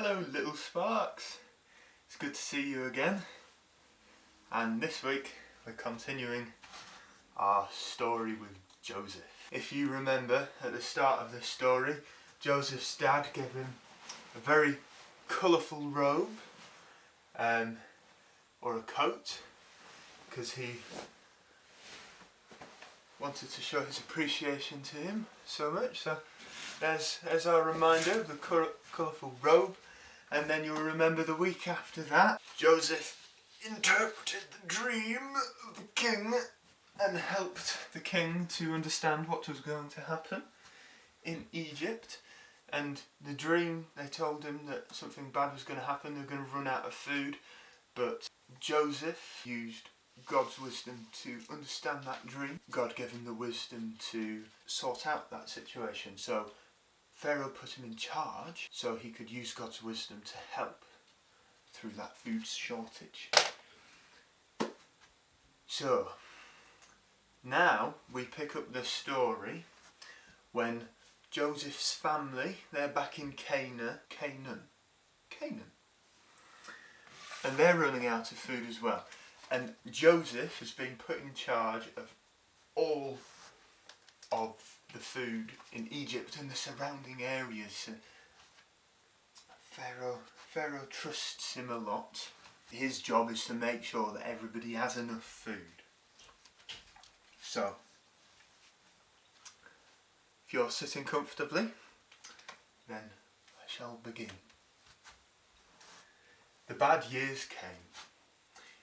Hello little sparks, it's good to see you again, and this week we're continuing our story with Joseph. If you remember at the start of this story, Joseph's dad gave him a very colourful robe or a coat because he wanted to show his appreciation to him so much. So there's our reminder of the colourful robe. And then you'll remember the week after that, Joseph interpreted the dream of the king and helped the king to understand what was going to happen in Egypt. And the dream, they told him that something bad was going to happen, they were going to run out of food. But Joseph used God's wisdom to understand that dream. God gave him the wisdom to sort out that situation. So Pharaoh put him in charge so he could use God's wisdom to help through that food shortage. So now we pick up the story when Joseph's family, they're back in Canaan, and they're running out of food as well. And Joseph has been put in charge of all of the food in Egypt and the surrounding areas. Pharaoh trusts him a lot. His job is to make sure that everybody has enough food. So, if you're sitting comfortably, then I shall begin. The bad years came.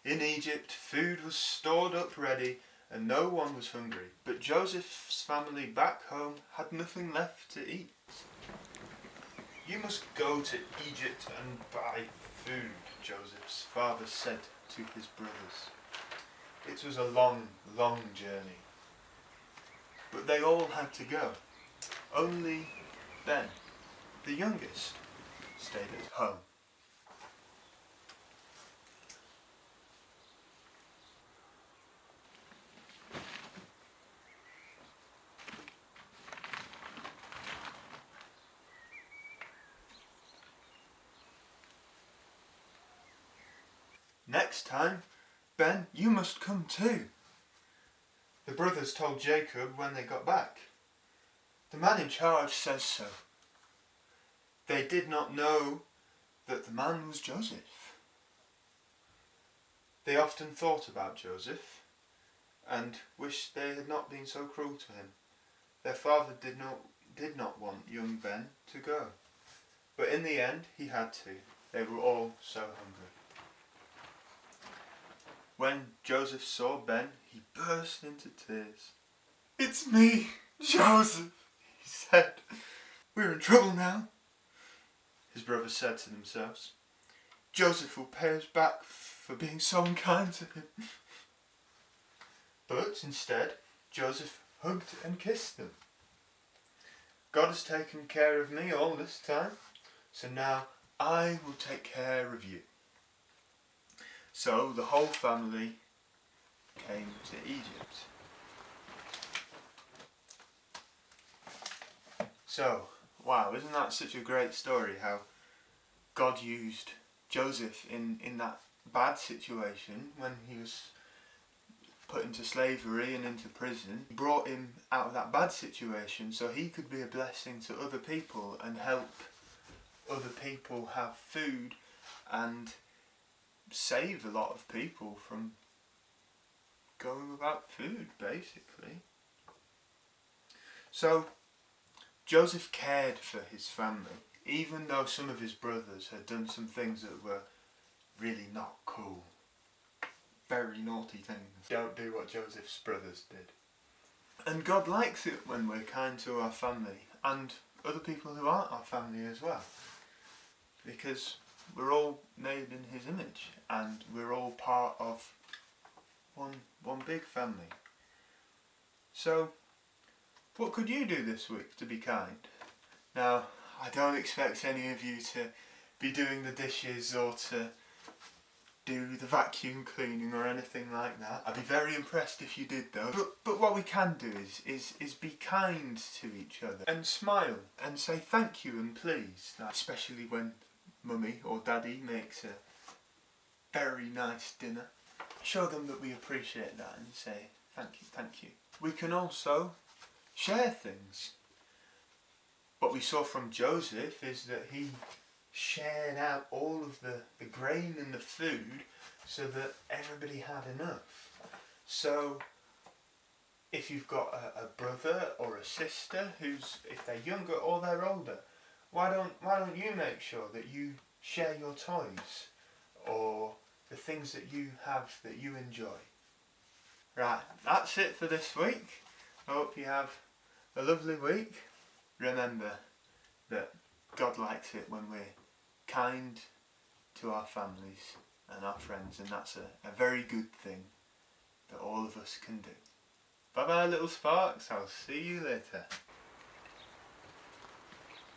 In Egypt, food was stored up ready and no one was hungry. But Joseph's family back home had nothing left to eat. "You must go to Egypt and buy food," Joseph's father said to his brothers. It was a long, long journey. But they all had to go. Only Ben, the youngest, stayed at home. "Next time, Ben, you must come too," the brothers told Jacob when they got back. "The man in charge says so." They did not know that the man was Joseph. They often thought about Joseph and wished they had not been so cruel to him. Their father did not want young Ben to go. But in the end, he had to. They were all so hungry. When Joseph saw Ben, he burst into tears. "It's me, Joseph," he said. "We're in trouble now," his brothers said to themselves. "Joseph will pay us back for being so unkind to him." But instead, Joseph hugged and kissed them. "God has taken care of me all this time, so now I will take care of you." So the whole family came to Egypt. So, wow, isn't that such a great story how God used Joseph in that bad situation when he was put into slavery and into prison. He brought him out of that bad situation so he could be a blessing to other people and help other people have food and save a lot of people from going without food, basically. So Joseph cared for his family, even though some of his brothers had done some things that were really not cool. Very naughty things. Don't do what Joseph's brothers did. And God likes it when we're kind to our family and other people who aren't our family as well, because we're all made in his image and we're all part of one big family. So what could you do this week to be kind? Now, I don't expect any of you to be doing the dishes or to do the vacuum cleaning or anything like that. I'd be very impressed if you did though. But what we can do is be kind to each other and smile and say thank you and please, especially when mummy or daddy makes a very nice dinner, show them that we appreciate that and say thank you, thank you. We can also share things. What we saw from Joseph is that he shared out all of the grain and the food so that everybody had enough. So if you've got a brother or a sister who's, if they're younger or they're older, why don't you make sure that you share your toys or the things that you have that you enjoy? Right, that's it for this week. I hope you have a lovely week. Remember that God likes it when we're kind to our families and our friends, and that's a very good thing that all of us can do. Bye bye little sparks, I'll see you later.